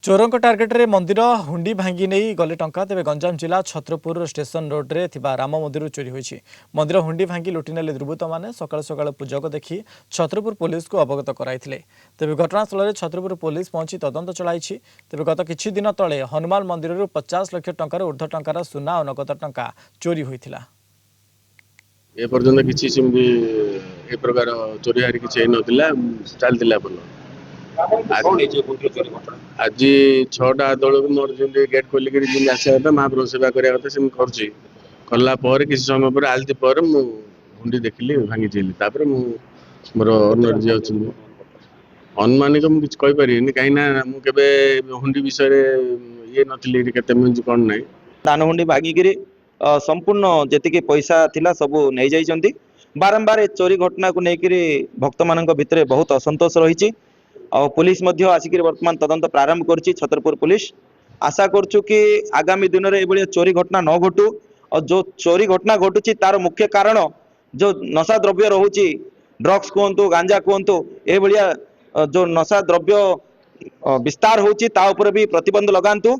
चोरों टार्गेट रे मंदिर हुंडी भांगी नहीं गले टंका तेज गंजाम जिला छत्रपुर स्टेशन रोड रे थिबा राम मंदिर चोरी होईछि। मंदिर हुंडी भांगी लुटिनेले दुर्बृत्त माने सकाळ सकाळ पूजक देखि छत्रपुर पुलिस को अवगत कराइथिले। तेबे घटनास्थल रे छत्रपुर पुलिस पहुंची तदंत चलाइछि। तेबे गत किछि दिन तळे हनुमान मंदिर 50 लाख टंकार ऊर्ध्व टंकार सुना और नगद टंका चोरी होइथिला। ए पर्यंत किसी सेमती ए प्रकार चोरी हारी किसी नथिला चलतिला बोल आज 6टा बेलू मोर जमी गेट खोलिक आसा था महाप्रभु सेवा करने कथा से कला किसी समय पर आलती पर हुंडी देखिली भांगी मोर ओनर जी अच्छी अनुमानिक मुझे कहीपर कहीं मुझे हुंडी विषय ये नी के कौन ना दान हुंडी भागिकी संपूर्ण जी पैसा थिला सब नहीं जाइछंती। बारंबार चोरी घटना को लेकर भक्त मान भितर बहुत असंतोष रही। पुलिस आसिक वर्तमान तदंत प्रारंभ कर छतरपुर पुलिस आशा करुँ कि आगामी दिन में ये चोरी घटना न घटू और जो चोरी घटना घटुची तार मुख्य कारण जो नशा द्रव्य रोचे ड्रग्स कहतु गांजा कहतु ये जो नशा द्रव्य विस्तार होची ता ऊपर भी प्रतिबंध लगांतु।